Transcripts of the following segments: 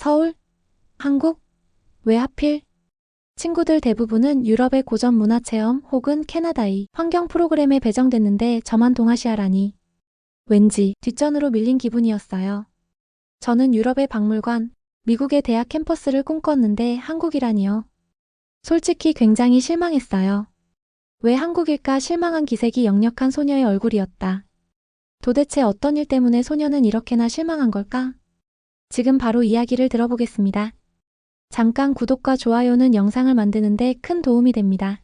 서울? 한국? 왜 하필? 친구들 대부분은 유럽의 고전 문화체험 혹은 캐나다의 환경 프로그램에 배정됐는데 저만 동아시아라니. 왠지 뒷전으로 밀린 기분이었어요. 저는 유럽의 박물관, 미국의 대학 캠퍼스를 꿈꿨는데 한국이라니요. 솔직히 굉장히 실망했어요. 왜 한국일까 실망한 기색이 역력한 소녀의 얼굴이었다. 도대체 어떤 일 때문에 소녀는 이렇게나 실망한 걸까? 지금 바로 이야기를 들어보겠습니다. 잠깐 구독과 좋아요는 영상을 만드는데 큰 도움이 됩니다.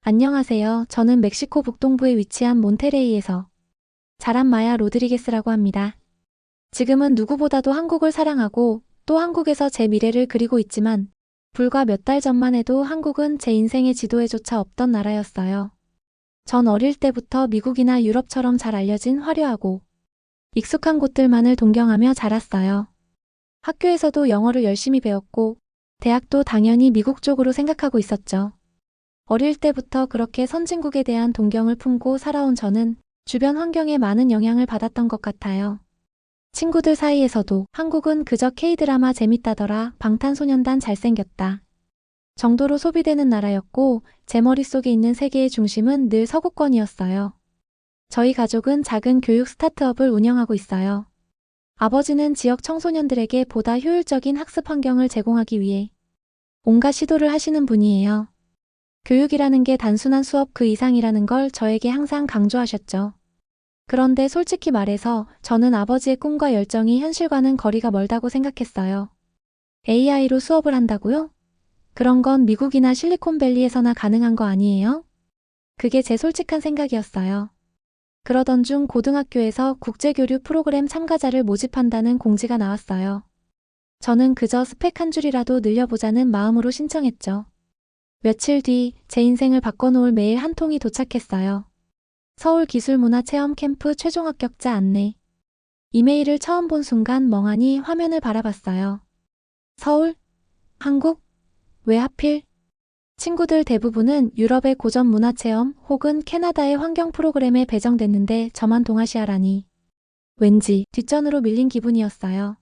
안녕하세요. 저는 멕시코 북동부에 위치한 몬테레이에서 자란 마야 로드리게스라고 합니다. 지금은 누구보다도 한국을 사랑하고 또 한국에서 제 미래를 그리고 있지만 불과 몇 달 전만 해도 한국은 제 인생의 지도에조차 없던 나라였어요. 전 어릴 때부터 미국이나 유럽처럼 잘 알려진 화려하고 익숙한 곳들만을 동경하며 자랐어요. 학교에서도 영어를 열심히 배웠고 대학도 당연히 미국 쪽으로 생각하고 있었죠. 어릴 때부터 그렇게 선진국에 대한 동경을 품고 살아온 저는 주변 환경에 많은 영향을 받았던 것 같아요. 친구들 사이에서도 한국은 그저 K-드라마 재밌다더라, 방탄소년단 잘생겼다 정도로 소비되는 나라였고 제 머릿속에 있는 세계의 중심은 늘 서구권이었어요. 저희 가족은 작은 교육 스타트업을 운영하고 있어요. 아버지는 지역 청소년들에게 보다 효율적인 학습 환경을 제공하기 위해 온갖 시도를 하시는 분이에요. 교육이라는 게 단순한 수업 그 이상이라는 걸 저에게 항상 강조하셨죠. 그런데 솔직히 말해서 저는 아버지의 꿈과 열정이 현실과는 거리가 멀다고 생각했어요. AI로 수업을 한다고요? 그런 건 미국이나 실리콘밸리에서나 가능한 거 아니에요? 그게 제 솔직한 생각이었어요. 그러던 중 고등학교에서 국제교류 프로그램 참가자를 모집한다는 공지가 나왔어요. 저는 그저 스펙 한 줄이라도 늘려보자는 마음으로 신청했죠. 며칠 뒤 제 인생을 바꿔놓을 메일 한 통이 도착했어요. 서울기술문화체험 캠프 최종 합격자 안내. 이메일을 처음 본 순간 멍하니 화면을 바라봤어요. 서울? 한국? 왜 하필? 친구들 대부분은 유럽의 고전 문화체험 혹은 캐나다의 환경 프로그램에 배정됐는데 저만 동아시아라니. 왠지 뒷전으로 밀린 기분이었어요.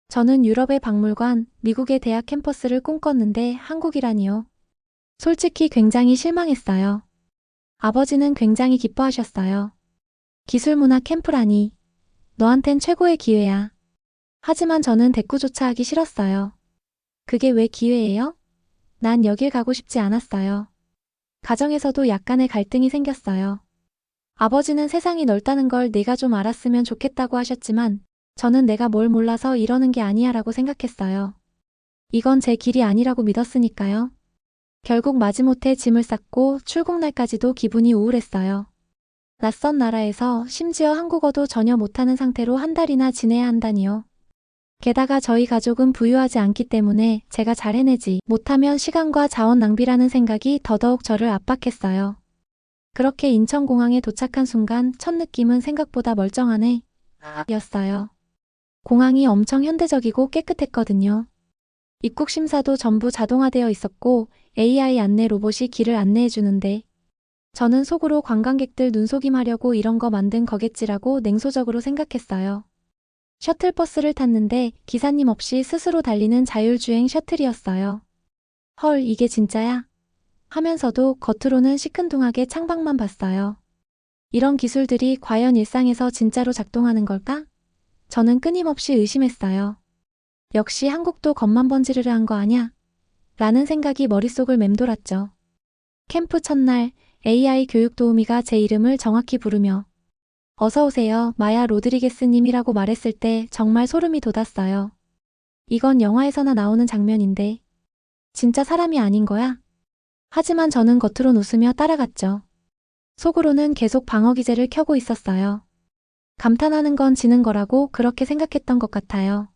저는 유럽의 박물관, 미국의 대학 캠퍼스를 꿈꿨는데 한국이라니요. 솔직히 굉장히 실망했어요. 아버지는 굉장히 기뻐하셨어요. 기술문화 캠프라니. 너한텐 최고의 기회야. 하지만 저는 대꾸조차 하기 싫었어요. 그게 왜 기회예요? 난 여길 가고 싶지 않았어요. 가정에서도 약간의 갈등이 생겼어요. 아버지는 세상이 넓다는 걸 내가 좀 알았으면 좋겠다고 하셨지만 저는 내가 뭘 몰라서 이러는 게 아니야 라고 생각했어요. 이건 제 길이 아니라고 믿었으니까요. 결국 마지못해 짐을 쌌고 출국날까지도 기분이 우울했어요. 낯선 나라에서 심지어 한국어도 전혀 못하는 상태로 한 달이나 지내야 한다니요. 게다가 저희 가족은 부유하지 않기 때문에 제가 잘 해내지 못하면 시간과 자원 낭비라는 생각이 더더욱 저를 압박했어요. 그렇게 인천공항에 도착한 순간 첫 느낌은 생각보다 멀쩡하네 였어요. 공항이 엄청 현대적이고 깨끗했거든요. 입국 심사도 전부 자동화되어 있었고 AI 안내 로봇이 길을 안내해주는데 저는 속으로 관광객들 눈속임하려고 이런 거 만든 거겠지라고 냉소적으로 생각했어요. 셔틀버스를 탔는데 기사님 없이 스스로 달리는 자율주행 셔틀이었어요. 헐, 이게 진짜야? 하면서도 겉으로는 시큰둥하게 창밖만 봤어요. 이런 기술들이 과연 일상에서 진짜로 작동하는 걸까? 저는 끊임없이 의심했어요. 역시 한국도 겉만 번지르르한 거 아냐? 라는 생각이 머릿속을 맴돌았죠. 캠프 첫날 AI 교육 도우미가 제 이름을 정확히 부르며 어서오세요, 마야 로드리게스님이라고 말했을 때 정말 소름이 돋았어요. 이건 영화에서나 나오는 장면인데 진짜 사람이 아닌 거야? 하지만 저는 겉으론 웃으며 따라갔죠. 속으로는 계속 방어 기제를 켜고 있었어요. 감탄하는 건 지는 거라고 그렇게 생각했던 것 같아요.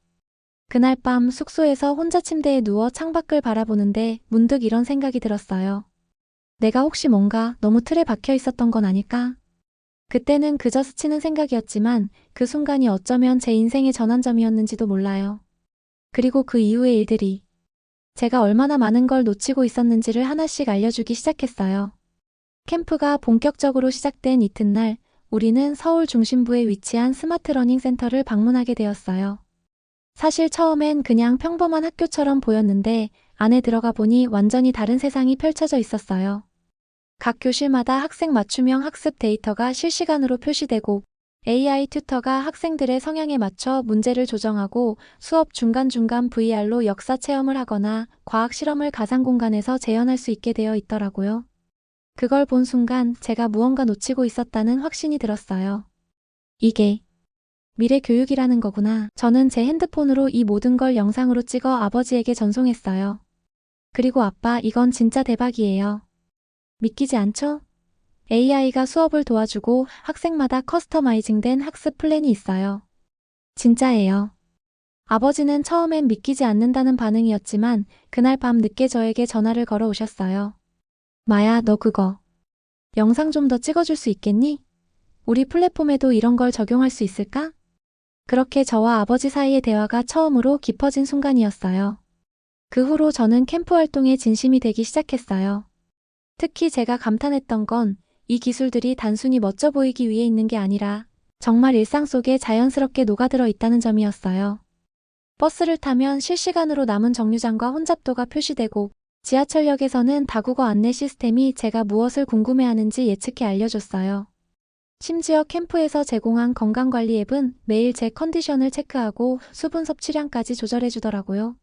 그날 밤 숙소에서 혼자 침대에 누워 창밖을 바라보는데 문득 이런 생각이 들었어요. 내가 혹시 뭔가 너무 틀에 박혀 있었던 건 아닐까? 그때는 그저 스치는 생각이었지만 그 순간이 어쩌면 제 인생의 전환점이었는지도 몰라요. 그리고 그 이후의 일들이 제가 얼마나 많은 걸 놓치고 있었는지를 하나씩 알려주기 시작했어요. 캠프가 본격적으로 시작된 이튿날 우리는 서울 중심부에 위치한 스마트 러닝 센터를 방문하게 되었어요. 사실 처음엔 그냥 평범한 학교처럼 보였는데 안에 들어가 보니 완전히 다른 세상이 펼쳐져 있었어요. 각 교실마다 학생 맞춤형 학습 데이터가 실시간으로 표시되고 AI 튜터가 학생들의 성향에 맞춰 문제를 조정하고 수업 중간중간 VR로 역사 체험을 하거나 과학 실험을 가상 공간에서 재현할 수 있게 되어 있더라고요. 그걸 본 순간 제가 무언가 놓치고 있었다는 확신이 들었어요. 이게 미래 교육이라는 거구나. 저는 제 핸드폰으로 이 모든 걸 영상으로 찍어 아버지에게 전송했어요. 그리고 아빠, 이건 진짜 대박이에요. 믿기지 않죠? AI가 수업을 도와주고 학생마다 커스터마이징된 학습 플랜이 있어요. 진짜예요. 아버지는 처음엔 믿기지 않는다는 반응이었지만 그날 밤 늦게 저에게 전화를 걸어 오셨어요. 마야, 너 그거 영상 좀 더 찍어줄 수 있겠니? 우리 플랫폼에도 이런 걸 적용할 수 있을까? 그렇게 저와 아버지 사이의 대화가 처음으로 깊어진 순간이었어요. 그 후로 저는 캠프 활동에 진심이 되기 시작했어요. 특히 제가 감탄했던 건 이 기술들이 단순히 멋져 보이기 위해 있는 게 아니라 정말 일상 속에 자연스럽게 녹아들어 있다는 점이었어요. 버스를 타면 실시간으로 남은 정류장과 혼잡도가 표시되고 지하철역에서는 다국어 안내 시스템이 제가 무엇을 궁금해하는지 예측해 알려줬어요. 심지어 캠프에서 제공한 건강관리 앱은 매일 제 컨디션을 체크하고 수분 섭취량까지 조절해주더라고요.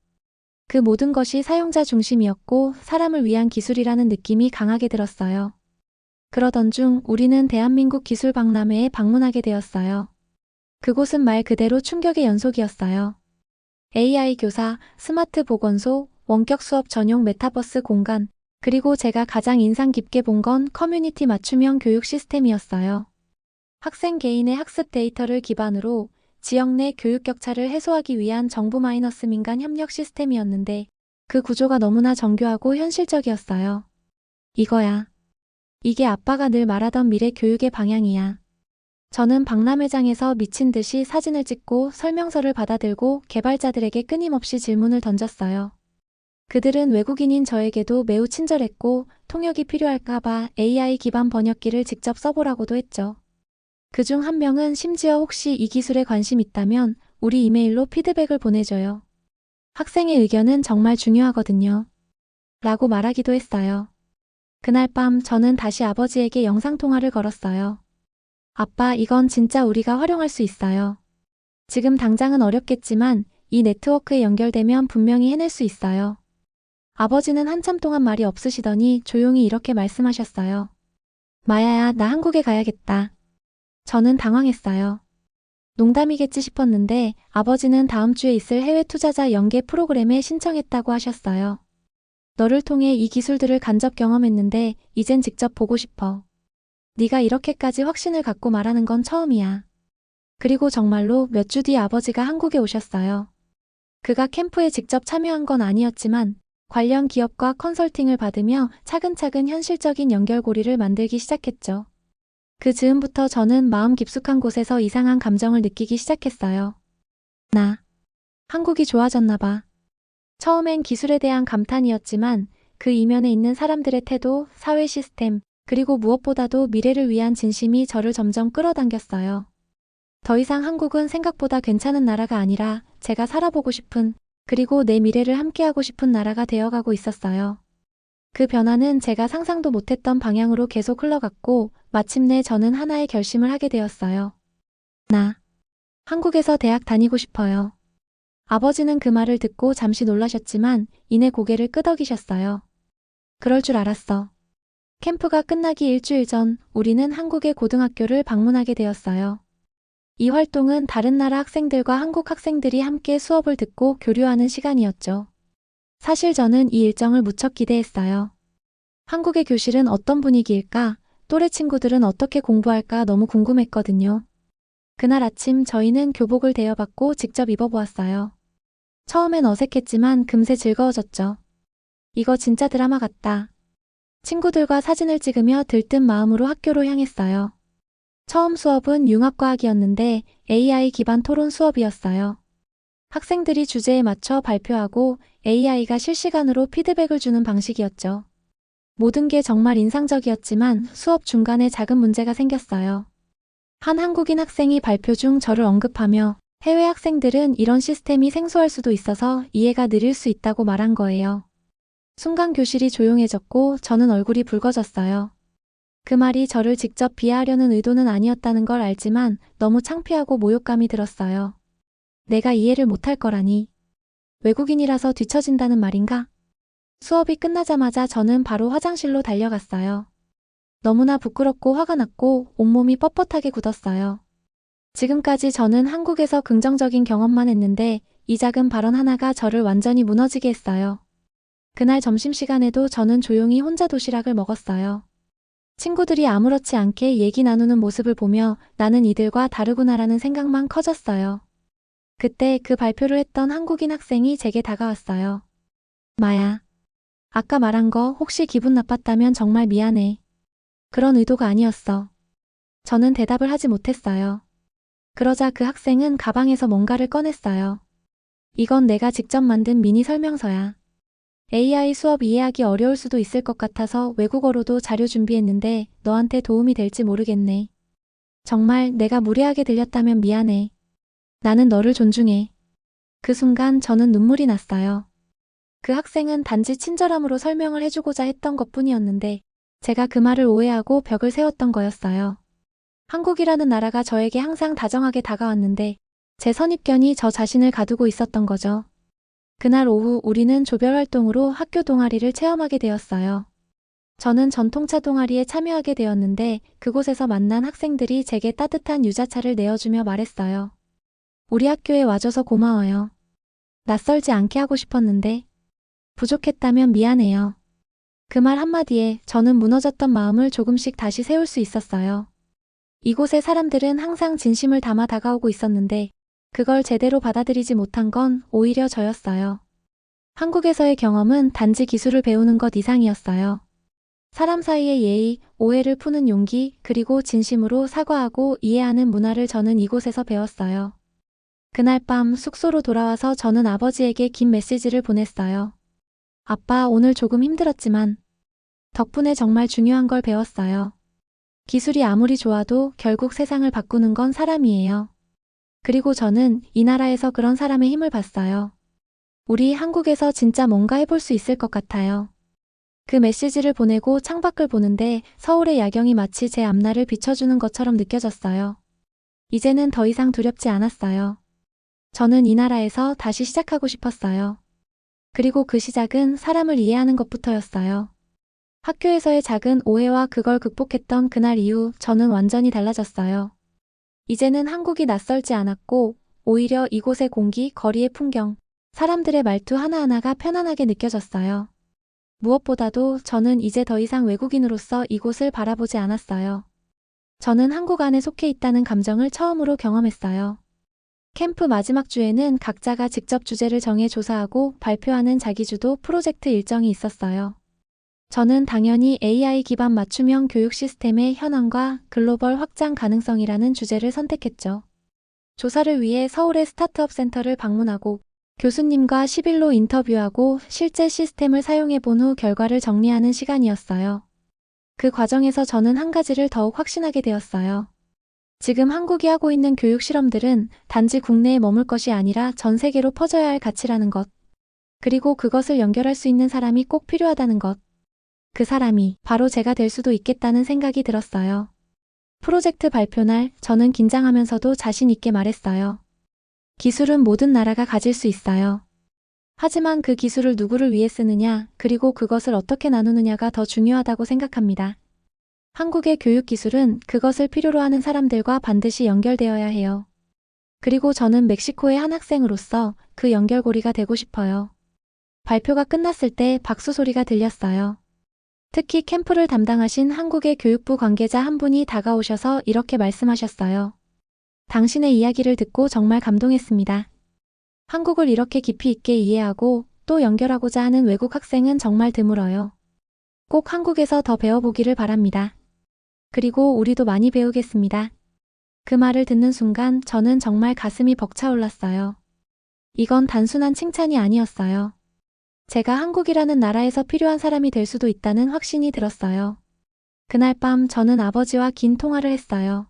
그 모든 것이 사용자 중심이었고 사람을 위한 기술이라는 느낌이 강하게 들었어요. 그러던 중 우리는 대한민국 기술박람회에 방문하게 되었어요. 그곳은 말 그대로 충격의 연속이었어요. AI 교사, 스마트 보건소, 원격 수업 전용 메타버스 공간, 그리고 제가 가장 인상 깊게 본 건 커뮤니티 맞춤형 교육 시스템이었어요. 학생 개인의 학습 데이터를 기반으로 지역 내 교육 격차를 해소하기 위한 정부 마이너스 민간 협력 시스템이었는데 그 구조가 너무나 정교하고 현실적이었어요. 이거야. 이게 아빠가 늘 말하던 미래 교육의 방향이야. 저는 박람회장에서 미친 듯이 사진을 찍고 설명서를 받아들고 개발자들에게 끊임없이 질문을 던졌어요. 그들은 외국인인 저에게도 매우 친절했고 통역이 필요할까봐 AI 기반 번역기를 직접 써보라고도 했죠. 그중 한 명은 심지어 혹시 이 기술에 관심 있다면 우리 이메일로 피드백을 보내줘요. 학생의 의견은 정말 중요하거든요. 라고 말하기도 했어요. 그날 밤 저는 다시 아버지에게 영상통화를 걸었어요. 아빠, 이건 진짜 우리가 활용할 수 있어요. 지금 당장은 어렵겠지만 이 네트워크에 연결되면 분명히 해낼 수 있어요. 아버지는 한참 동안 말이 없으시더니 조용히 이렇게 말씀하셨어요. 마야야, 나 한국에 가야겠다. 저는 당황했어요. 농담이겠지 싶었는데 아버지는 다음 주에 있을 해외 투자자 연계 프로그램에 신청했다고 하셨어요. 너를 통해 이 기술들을 간접 경험했는데 이젠 직접 보고 싶어. 네가 이렇게까지 확신을 갖고 말하는 건 처음이야. 그리고 정말로 몇 주 뒤 아버지가 한국에 오셨어요. 그가 캠프에 직접 참여한 건 아니었지만 관련 기업과 컨설팅을 받으며 차근차근 현실적인 연결고리를 만들기 시작했죠. 그 즈음부터 저는 마음 깊숙한 곳에서 이상한 감정을 느끼기 시작했어요. 나 한국이 좋아졌나 봐. 처음엔 기술에 대한 감탄이었지만 그 이면에 있는 사람들의 태도, 사회 시스템, 그리고 무엇보다도 미래를 위한 진심이 저를 점점 끌어당겼어요. 더 이상 한국은 생각보다 괜찮은 나라가 아니라 제가 살아보고 싶은, 그리고 내 미래를 함께하고 싶은 나라가 되어가고 있었어요. 그 변화는 제가 상상도 못했던 방향으로 계속 흘러갔고 마침내 저는 하나의 결심을 하게 되었어요. 나 한국에서 대학 다니고 싶어요. 아버지는 그 말을 듣고 잠시 놀라셨지만 이내 고개를 끄덕이셨어요. 그럴 줄 알았어. 캠프가 끝나기 일주일 전 우리는 한국의 고등학교를 방문하게 되었어요. 이 활동은 다른 나라 학생들과 한국 학생들이 함께 수업을 듣고 교류하는 시간이었죠. 사실 저는 이 일정을 무척 기대했어요. 한국의 교실은 어떤 분위기일까? 또래 친구들은 어떻게 공부할까 너무 궁금했거든요. 그날 아침 저희는 교복을 대여받고 직접 입어보았어요. 처음엔 어색했지만 금세 즐거워졌죠. 이거 진짜 드라마 같다. 친구들과 사진을 찍으며 들뜬 마음으로 학교로 향했어요. 처음 수업은 융합과학이었는데 AI 기반 토론 수업이었어요. 학생들이 주제에 맞춰 발표하고 AI가 실시간으로 피드백을 주는 방식이었죠. 모든 게 정말 인상적이었지만 수업 중간에 작은 문제가 생겼어요. 한 한국인 학생이 발표 중 저를 언급하며 해외 학생들은 이런 시스템이 생소할 수도 있어서 이해가 느릴 수 있다고 말한 거예요. 순간 교실이 조용해졌고 저는 얼굴이 붉어졌어요. 그 말이 저를 직접 비하하려는 의도는 아니었다는 걸 알지만 너무 창피하고 모욕감이 들었어요. 내가 이해를 못할 거라니. 외국인이라서 뒤처진다는 말인가? 수업이 끝나자마자 저는 바로 화장실로 달려갔어요. 너무나 부끄럽고 화가 났고 온몸이 뻣뻣하게 굳었어요. 지금까지 저는 한국에서 긍정적인 경험만 했는데 이 작은 발언 하나가 저를 완전히 무너지게 했어요. 그날 점심시간에도 저는 조용히 혼자 도시락을 먹었어요. 친구들이 아무렇지 않게 얘기 나누는 모습을 보며 나는 이들과 다르구나라는 생각만 커졌어요. 그때 그 발표를 했던 한국인 학생이 제게 다가왔어요. 마야, 아까 말한 거 혹시 기분 나빴다면 정말 미안해. 그런 의도가 아니었어. 저는 대답을 하지 못했어요. 그러자 그 학생은 가방에서 뭔가를 꺼냈어요. 이건 내가 직접 만든 미니 설명서야. AI 수업 이해하기 어려울 수도 있을 것 같아서 외국어로도 자료 준비했는데 너한테 도움이 될지 모르겠네. 정말 내가 무례하게 들렸다면 미안해. 나는 너를 존중해. 그 순간 저는 눈물이 났어요. 그 학생은 단지 친절함으로 설명을 해주고자 했던 것뿐이었는데 제가 그 말을 오해하고 벽을 세웠던 거였어요. 한국이라는 나라가 저에게 항상 다정하게 다가왔는데 제 선입견이 저 자신을 가두고 있었던 거죠. 그날 오후 우리는 조별 활동으로 학교 동아리를 체험하게 되었어요. 저는 전통차 동아리에 참여하게 되었는데 그곳에서 만난 학생들이 제게 따뜻한 유자차를 내어주며 말했어요. 우리 학교에 와줘서 고마워요. 낯설지 않게 하고 싶었는데 부족했다면 미안해요. 그 말 한마디에 저는 무너졌던 마음을 조금씩 다시 세울 수 있었어요. 이곳의 사람들은 항상 진심을 담아 다가오고 있었는데 그걸 제대로 받아들이지 못한 건 오히려 저였어요. 한국에서의 경험은 단지 기술을 배우는 것 이상이었어요. 사람 사이의 예의, 오해를 푸는 용기, 그리고 진심으로 사과하고 이해하는 문화를 저는 이곳에서 배웠어요. 그날 밤 숙소로 돌아와서 저는 아버지에게 긴 메시지를 보냈어요. 아빠, 오늘 조금 힘들었지만 덕분에 정말 중요한 걸 배웠어요. 기술이 아무리 좋아도 결국 세상을 바꾸는 건 사람이에요. 그리고 저는 이 나라에서 그런 사람의 힘을 봤어요. 우리 한국에서 진짜 뭔가 해볼 수 있을 것 같아요. 그 메시지를 보내고 창밖을 보는데 서울의 야경이 마치 제 앞날을 비춰주는 것처럼 느껴졌어요. 이제는 더 이상 두렵지 않았어요. 저는 이 나라에서 다시 시작하고 싶었어요. 그리고 그 시작은 사람을 이해하는 것부터였어요. 학교에서의 작은 오해와 그걸 극복했던 그날 이후 저는 완전히 달라졌어요. 이제는 한국이 낯설지 않았고 오히려 이곳의 공기, 거리의 풍경, 사람들의 말투 하나하나가 편안하게 느껴졌어요. 무엇보다도 저는 이제 더 이상 외국인으로서 이곳을 바라보지 않았어요. 저는 한국 안에 속해 있다는 감정을 처음으로 경험했어요. 캠프 마지막 주에는 각자가 직접 주제를 정해 조사하고 발표하는 자기주도 프로젝트 일정이 있었어요. 저는 당연히 AI 기반 맞춤형 교육 시스템의 현황과 글로벌 확장 가능성이라는 주제를 선택했죠. 조사를 위해 서울의 스타트업 센터를 방문하고 교수님과 10일로 인터뷰하고 실제 시스템을 사용해 본 후 결과를 정리하는 시간이었어요. 그 과정에서 저는 한 가지를 더욱 확신하게 되었어요. 지금 한국이 하고 있는 교육 실험들은 단지 국내에 머물 것이 아니라 전 세계로 퍼져야 할 가치라는 것. 그리고 그것을 연결할 수 있는 사람이 꼭 필요하다는 것. 그 사람이 바로 제가 될 수도 있겠다는 생각이 들었어요. 프로젝트 발표 날 저는 긴장하면서도 자신 있게 말했어요. 기술은 모든 나라가 가질 수 있어요. 하지만 그 기술을 누구를 위해 쓰느냐, 그리고 그것을 어떻게 나누느냐가 더 중요하다고 생각합니다. 한국의 교육 기술은 그것을 필요로 하는 사람들과 반드시 연결되어야 해요. 그리고 저는 멕시코의 한 학생으로서 그 연결고리가 되고 싶어요. 발표가 끝났을 때 박수 소리가 들렸어요. 특히 캠프를 담당하신 한국의 교육부 관계자 한 분이 다가오셔서 이렇게 말씀하셨어요. 당신의 이야기를 듣고 정말 감동했습니다. 한국을 이렇게 깊이 있게 이해하고 또 연결하고자 하는 외국 학생은 정말 드물어요. 꼭 한국에서 더 배워보기를 바랍니다. 그리고 우리도 많이 배우겠습니다. 그 말을 듣는 순간 저는 정말 가슴이 벅차올랐어요. 이건 단순한 칭찬이 아니었어요. 제가 한국이라는 나라에서 필요한 사람이 될 수도 있다는 확신이 들었어요. 그날 밤 저는 아버지와 긴 통화를 했어요.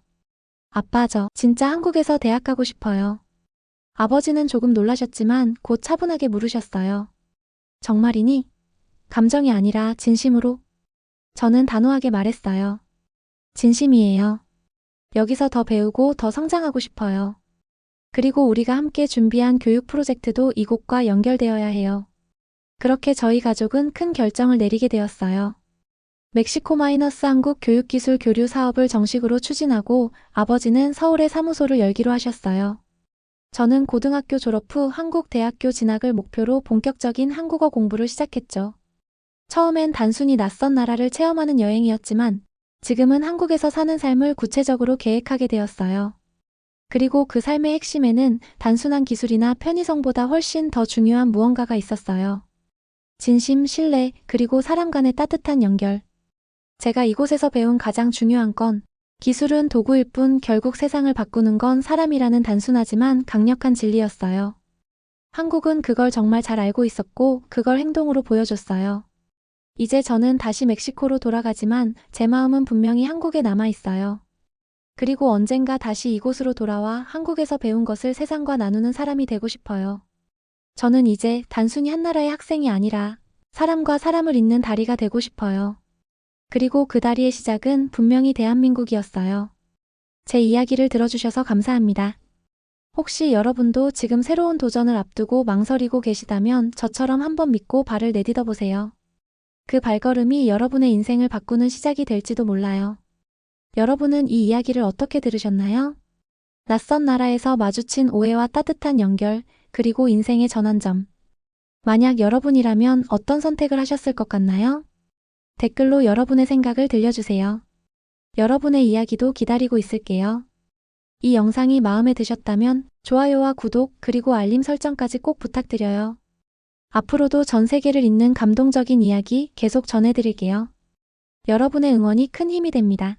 아빠, 저 진짜 한국에서 대학 가고 싶어요. 아버지는 조금 놀라셨지만 곧 차분하게 물으셨어요. 정말이니? 감정이 아니라 진심으로? 저는 단호하게 말했어요. 진심이에요. 여기서 더 배우고 더 성장하고 싶어요. 그리고 우리가 함께 준비한 교육 프로젝트도 이곳과 연결되어야 해요. 그렇게 저희 가족은 큰 결정을 내리게 되었어요. 멕시코-한국 교육기술 교류 사업을 정식으로 추진하고 아버지는 서울에 사무소를 열기로 하셨어요. 저는 고등학교 졸업 후 한국 대학교 진학을 목표로 본격적인 한국어 공부를 시작했죠. 처음엔 단순히 낯선 나라를 체험하는 여행이었지만 지금은 한국에서 사는 삶을 구체적으로 계획하게 되었어요. 그리고 그 삶의 핵심에는 단순한 기술이나 편의성보다 훨씬 더 중요한 무언가가 있었어요. 진심, 신뢰, 그리고 사람 간의 따뜻한 연결. 제가 이곳에서 배운 가장 중요한 건 기술은 도구일 뿐 결국 세상을 바꾸는 건 사람이라는 단순하지만 강력한 진리였어요. 한국은 그걸 정말 잘 알고 있었고 그걸 행동으로 보여줬어요. 이제 저는 다시 멕시코로 돌아가지만 제 마음은 분명히 한국에 남아 있어요. 그리고 언젠가 다시 이곳으로 돌아와 한국에서 배운 것을 세상과 나누는 사람이 되고 싶어요. 저는 이제 단순히 한 나라의 학생이 아니라 사람과 사람을 잇는 다리가 되고 싶어요. 그리고 그 다리의 시작은 분명히 대한민국이었어요. 제 이야기를 들어주셔서 감사합니다. 혹시 여러분도 지금 새로운 도전을 앞두고 망설이고 계시다면 저처럼 한번 믿고 발을 내딛어 보세요. 그 발걸음이 여러분의 인생을 바꾸는 시작이 될지도 몰라요. 여러분은 이 이야기를 어떻게 들으셨나요? 낯선 나라에서 마주친 오해와 따뜻한 연결, 그리고 인생의 전환점. 만약 여러분이라면 어떤 선택을 하셨을 것 같나요? 댓글로 여러분의 생각을 들려주세요. 여러분의 이야기도 기다리고 있을게요. 이 영상이 마음에 드셨다면 좋아요와 구독 그리고 알림 설정까지 꼭 부탁드려요. 앞으로도 전 세계를 잇는 감동적인 이야기 계속 전해드릴게요. 여러분의 응원이 큰 힘이 됩니다.